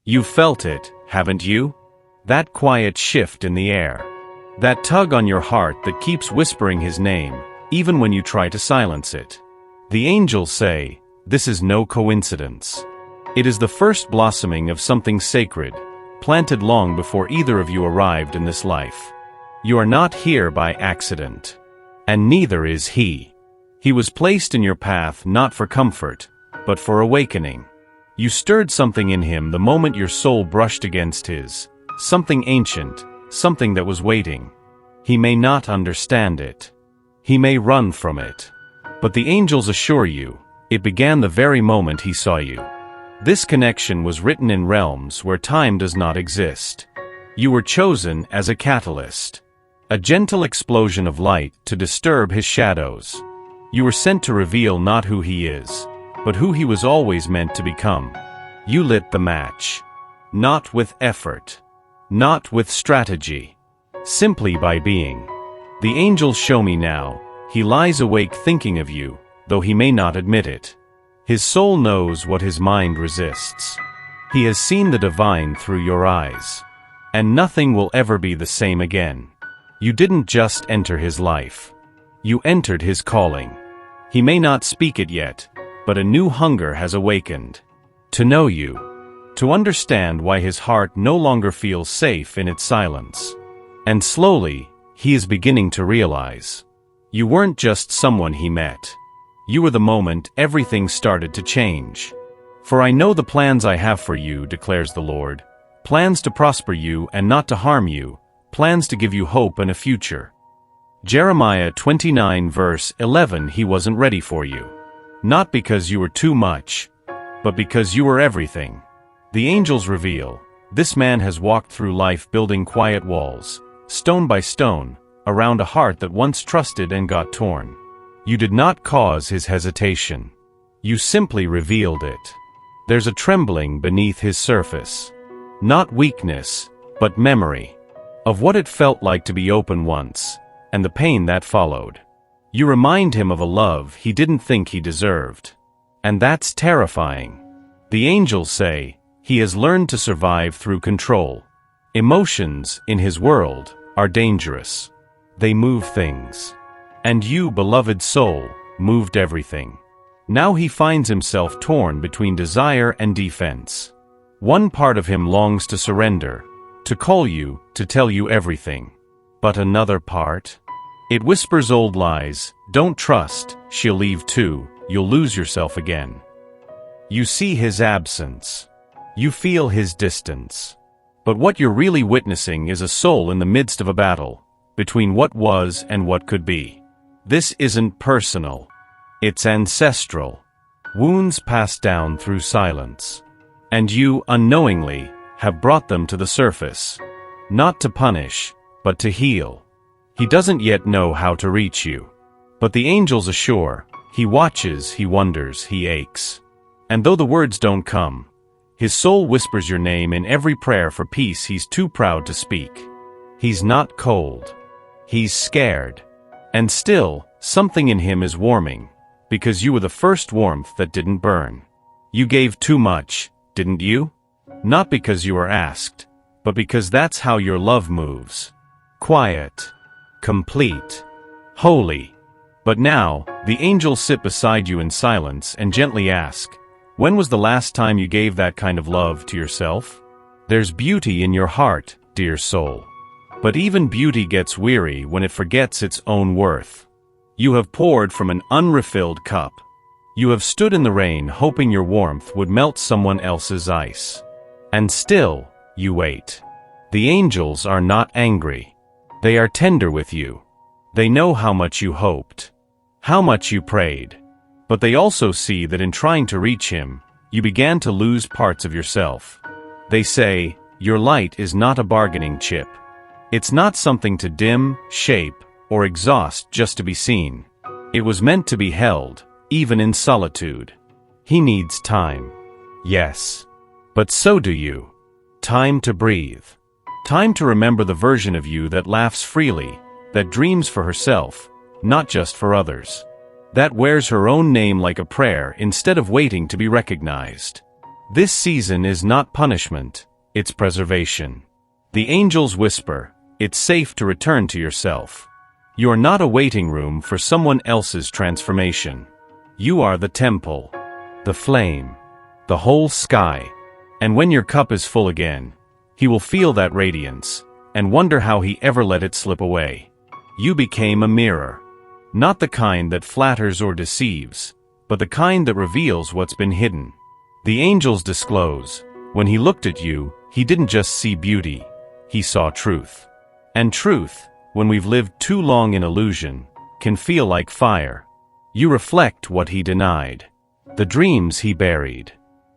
You've felt it, haven't you? That quiet shift in the air. That tug on your heart that keeps whispering his name, even when you try to silence it. The angels say, this is no coincidence. It is the first blossoming of something sacred, planted long before either of you arrived in this life. You are not here by accident. And neither is he. He was placed in your path not for comfort, but for awakening. You stirred something in him the moment your soul brushed against his, something ancient, something that was waiting. He may not understand it. He may run from it. But the angels assure you, it began the very moment he saw you. This connection was written in realms where time does not exist. You were chosen as a catalyst. A gentle explosion of light to disturb his shadows. You were sent to reveal not who he is, but who he was always meant to become. You lit the match. Not with effort. Not with strategy. Simply by being. The angels show me now, he lies awake thinking of you, though he may not admit it. His soul knows what his mind resists. He has seen the divine through your eyes. And nothing will ever be the same again. You didn't just enter his life. You entered his calling. He may not speak it yet, but a new hunger has awakened. To know you. To understand why his heart no longer feels safe in its silence. And slowly, he is beginning to realize. You weren't just someone he met. You were the moment everything started to change. For I know the plans I have for you, declares the Lord. Plans to prosper you and not to harm you. Plans to give you hope and a future. Jeremiah 29 verse 11. He wasn't ready for you. Not because you were too much, but because you were everything. The angels reveal, this man has walked through life building quiet walls, stone by stone, around a heart that once trusted and got torn. You did not cause his hesitation. You simply revealed it. There's a trembling beneath his surface. Not weakness, but memory. Of what it felt like to be open once, and the pain that followed. You remind him of a love he didn't think he deserved. And that's terrifying. The angels say, he has learned to survive through control. Emotions, in his world, are dangerous. They move things. And you, beloved soul, moved everything. Now he finds himself torn between desire and defense. One part of him longs to surrender, to call you, to tell you everything. But another part? It whispers old lies, don't trust, she'll leave too, you'll lose yourself again. You see his absence. You feel his distance. But what you're really witnessing is a soul in the midst of a battle, between what was and what could be. This isn't personal. It's ancestral. Wounds passed down through silence. And you, unknowingly, have brought them to the surface. Not to punish, but to heal. He doesn't yet know how to reach you. But the angels assure, he watches, he wonders, he aches. And though the words don't come, his soul whispers your name in every prayer for peace he's too proud to speak. He's not cold. He's scared. And still, something in him is warming, because you were the first warmth that didn't burn. You gave too much, didn't you? Not because you were asked, but because that's how your love moves. Quiet. Complete. Holy. But now, the angels sit beside you in silence and gently ask, when was the last time you gave that kind of love to yourself? There's beauty in your heart, dear soul. But even beauty gets weary when it forgets its own worth. You have poured from an unrefilled cup. You have stood in the rain hoping your warmth would melt someone else's ice. And still, you wait. The angels are not angry. They are tender with you. They know how much you hoped, how much you prayed. But they also see that in trying to reach him, you began to lose parts of yourself. They say, your light is not a bargaining chip. It's not something to dim, shape, or exhaust just to be seen. It was meant to be held, even in solitude. He needs time. Yes. But so do you. Time to breathe. Time to remember the version of you that laughs freely, that dreams for herself, not just for others. That wears her own name like a prayer instead of waiting to be recognized. This season is not punishment, it's preservation. The angels whisper, it's safe to return to yourself. You are not a waiting room for someone else's transformation. You are the temple, the flame, the whole sky. And when your cup is full again, he will feel that radiance, and wonder how he ever let it slip away. You became a mirror. Not the kind that flatters or deceives, but the kind that reveals what's been hidden. The angels disclose, when he looked at you, he didn't just see beauty, he saw truth. And truth, when we've lived too long in illusion, can feel like fire. You reflect what he denied, the dreams he buried,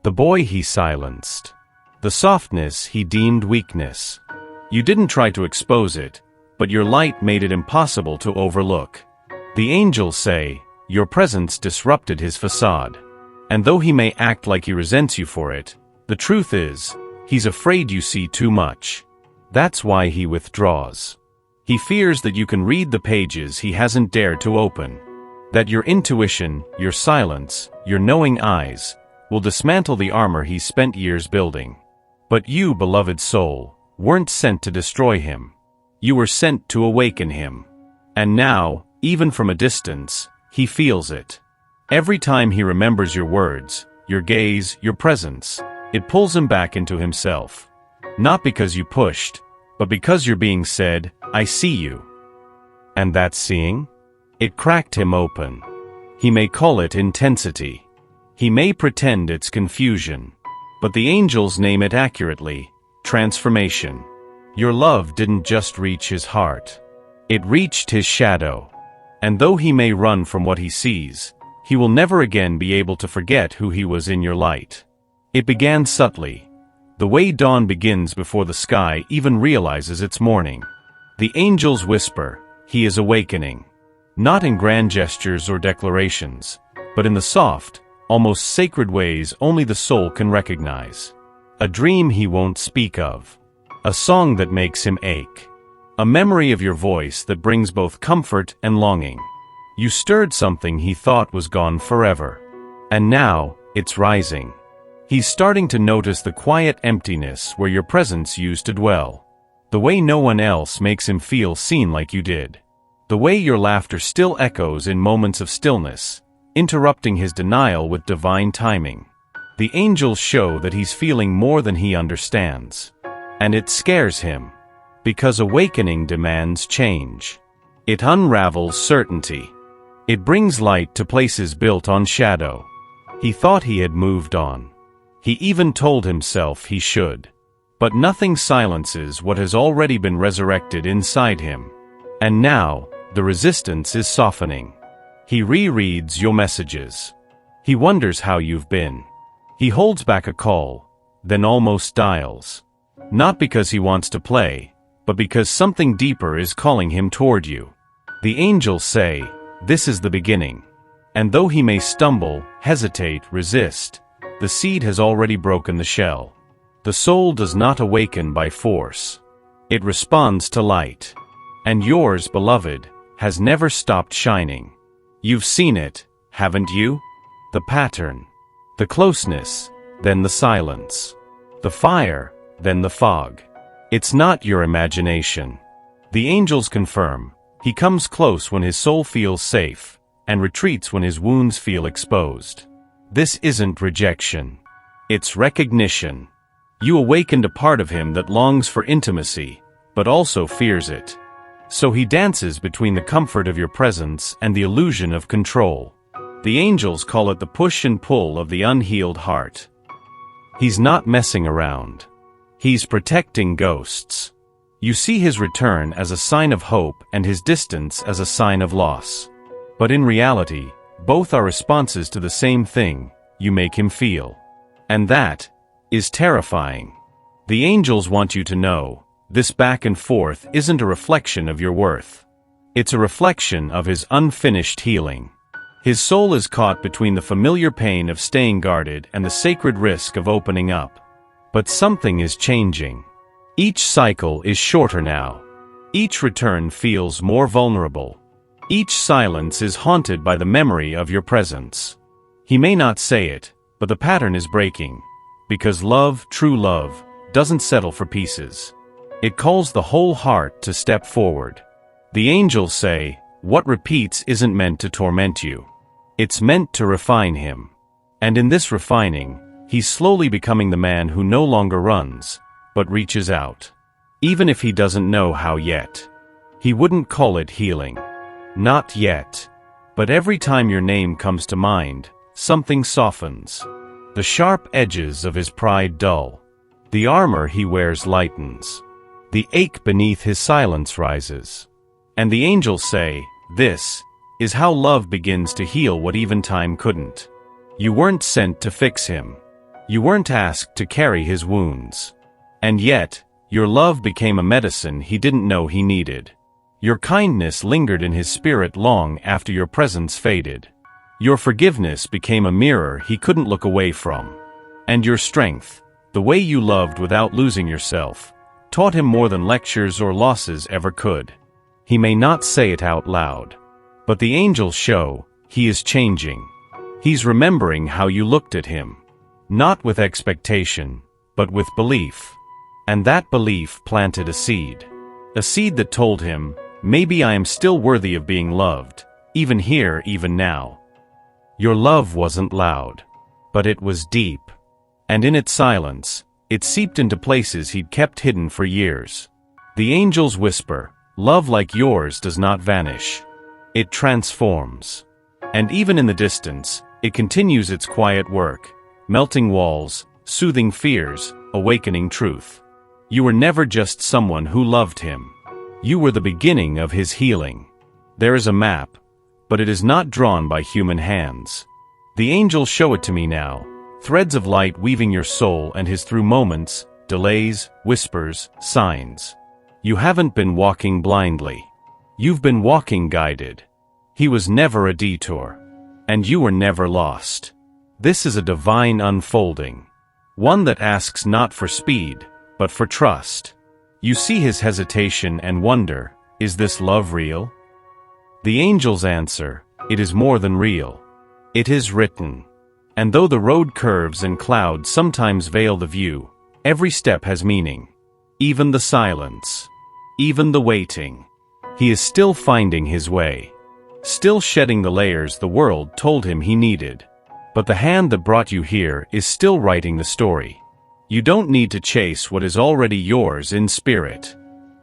the boy he silenced, the softness he deemed weakness. You didn't try to expose it, but your light made it impossible to overlook. The angels say, your presence disrupted his facade. And though he may act like he resents you for it, the truth is, he's afraid you see too much. That's why he withdraws. He fears that you can read the pages he hasn't dared to open. That your intuition, your silence, your knowing eyes, will dismantle the armor he's spent years building. But you, beloved soul, weren't sent to destroy him. You were sent to awaken him. And now, even from a distance, he feels it. Every time he remembers your words, your gaze, your presence, it pulls him back into himself. Not because you pushed, but because you're being said, I see you. And that seeing? It cracked him open. He may call it intensity. He may pretend it's confusion. But the angels name it accurately, transformation. Your love didn't just reach his heart. It reached his shadow. And though he may run from what he sees, he will never again be able to forget who he was in your light. It began subtly, the way dawn begins before the sky even realizes it's morning. The angels whisper, he is awakening. Not in grand gestures or declarations, but in the soft, almost sacred ways only the soul can recognize. A dream he won't speak of. A song that makes him ache. A memory of your voice that brings both comfort and longing. You stirred something he thought was gone forever. And now, it's rising. He's starting to notice the quiet emptiness where your presence used to dwell. The way no one else makes him feel seen like you did. The way your laughter still echoes in moments of stillness, interrupting his denial with divine timing. The angels show that he's feeling more than he understands. And it scares him. Because awakening demands change. It unravels certainty. It brings light to places built on shadow. He thought he had moved on. He even told himself he should. But nothing silences what has already been resurrected inside him. And now, the resistance is softening. He rereads your messages. He wonders how you've been. He holds back a call, then almost dials. Not because he wants to play, but because something deeper is calling him toward you. The angels say, this is the beginning. And though he may stumble, hesitate, resist, the seed has already broken the shell. The soul does not awaken by force. It responds to light. And yours, beloved, has never stopped shining. You've seen it, haven't you? The pattern. The closeness, then the silence. The fire, then the fog. It's not your imagination. The angels confirm. He comes close when his soul feels safe, and retreats when his wounds feel exposed. This isn't rejection. It's recognition. You awakened a part of him that longs for intimacy, but also fears it. So he dances between the comfort of your presence and the illusion of control. The angels call it the push and pull of the unhealed heart. He's not messing around. He's protecting ghosts. You see his return as a sign of hope and his distance as a sign of loss. But in reality, both are responses to the same thing, you make him feel. And that is terrifying. The angels want you to know, this back and forth isn't a reflection of your worth. It's a reflection of his unfinished healing. His soul is caught between the familiar pain of staying guarded and the sacred risk of opening up. But something is changing. Each cycle is shorter now. Each return feels more vulnerable. Each silence is haunted by the memory of your presence. He may not say it, but the pattern is breaking. Because love, true love, doesn't settle for pieces. It calls the whole heart to step forward. The angels say, what repeats isn't meant to torment you. It's meant to refine him. And in this refining, he's slowly becoming the man who no longer runs, but reaches out. Even if he doesn't know how yet. He wouldn't call it healing. Not yet. But every time your name comes to mind, something softens. The sharp edges of his pride dull. The armor he wears lightens. The ache beneath his silence rises. And the angels say, this is how love begins to heal what even time couldn't. You weren't sent to fix him. You weren't asked to carry his wounds. And yet, your love became a medicine he didn't know he needed. Your kindness lingered in his spirit long after your presence faded. Your forgiveness became a mirror he couldn't look away from. And your strength, the way you loved without losing yourself, taught him more than lectures or losses ever could. He may not say it out loud, but the angels show he is changing. He's remembering how you looked at him, not with expectation, but with belief. And that belief planted a seed that told him, maybe I am still worthy of being loved, even here, even now. Your love wasn't loud, but it was deep. And in its silence, it seeped into places he'd kept hidden for years. The angels whisper, love like yours does not vanish. It transforms. And even in the distance, it continues its quiet work, melting walls, soothing fears, awakening truth. You were never just someone who loved him. You were the beginning of his healing. There is a map, but it is not drawn by human hands. The angels show it to me now, threads of light weaving your soul and his through moments, delays, whispers, signs. You haven't been walking blindly. You've been walking guided. He was never a detour. And you were never lost. This is a divine unfolding. One that asks not for speed, but for trust. You see his hesitation and wonder, is this love real? The angels answer, it is more than real. It is written. And though the road curves and clouds sometimes veil the view, every step has meaning. Even the silence. Even the waiting. He is still finding his way. Still shedding the layers the world told him he needed. But the hand that brought you here is still writing the story. You don't need to chase what is already yours in spirit.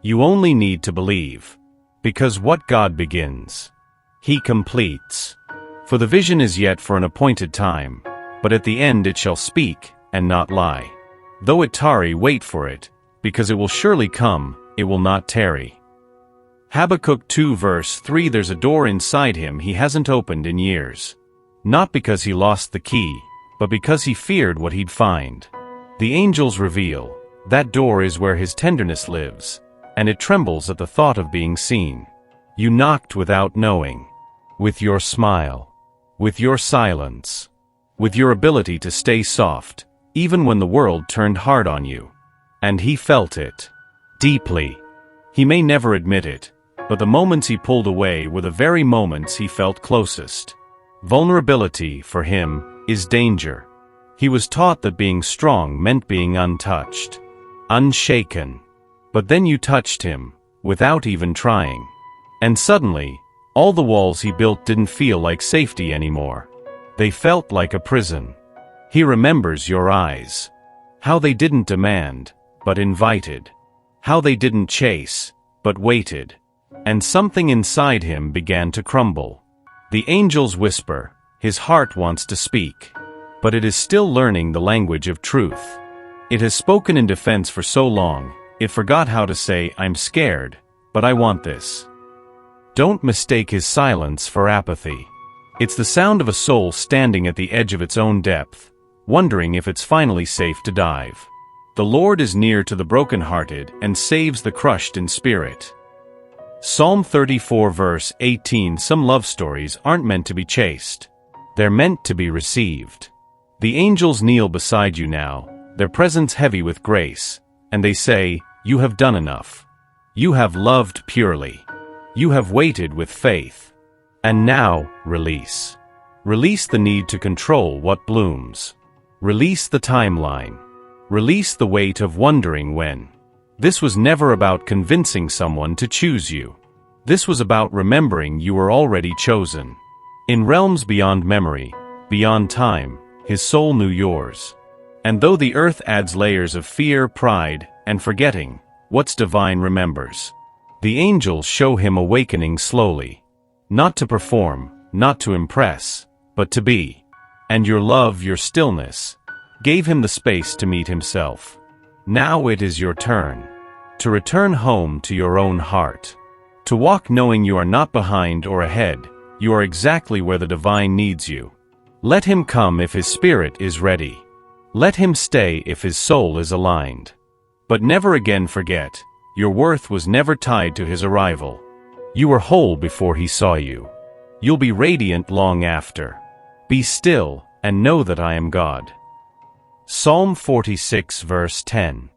You only need to believe. Because what God begins, he completes. For the vision is yet for an appointed time, but at the end it shall speak, and not lie. Though it tarry, wait for it, because it will surely come, it will not tarry. Habakkuk 2 verse 3. There's a door inside him he hasn't opened in years. Not because he lost the key, but because he feared what he'd find. The angels reveal, that door is where his tenderness lives, and it trembles at the thought of being seen. You knocked without knowing. With your smile. With your silence. With your ability to stay soft, even when the world turned hard on you. And he felt it. Deeply. He may never admit it, but the moments he pulled away were the very moments he felt closest. Vulnerability, for him, is danger. He was taught that being strong meant being untouched. Unshaken. But then you touched him, without even trying. And suddenly, all the walls he built didn't feel like safety anymore. They felt like a prison. He remembers your eyes. How they didn't demand, but invited. How they didn't chase, but waited. And something inside him began to crumble. The angels whisper, his heart wants to speak. But it is still learning the language of truth. It has spoken in defense for so long, it forgot how to say, I'm scared, but I want this. Don't mistake his silence for apathy. It's the sound of a soul standing at the edge of its own depth, wondering if it's finally safe to dive. The Lord is near to the brokenhearted and saves the crushed in spirit. Psalm 34 verse 18. Some love stories aren't meant to be chased. They're meant to be received. The angels kneel beside you now, their presence heavy with grace, and they say, you have done enough. You have loved purely. You have waited with faith. And now, release. Release the need to control what blooms. Release the timeline. Release the weight of wondering when. This was never about convincing someone to choose you. This was about remembering you were already chosen. In realms beyond memory, beyond time, his soul knew yours. And though the earth adds layers of fear, pride, and forgetting, what's divine remembers. The angels show him awakening slowly. Not to perform, not to impress, but to be. And your love, your stillness, gave him the space to meet himself. Now it is your turn. To return home to your own heart. To walk knowing you are not behind or ahead, you are exactly where the divine needs you. Let him come if his spirit is ready. Let him stay if his soul is aligned. But never again forget, your worth was never tied to his arrival. You were whole before he saw you. You'll be radiant long after. Be still, and know that I am God. Psalm 46 verse 10.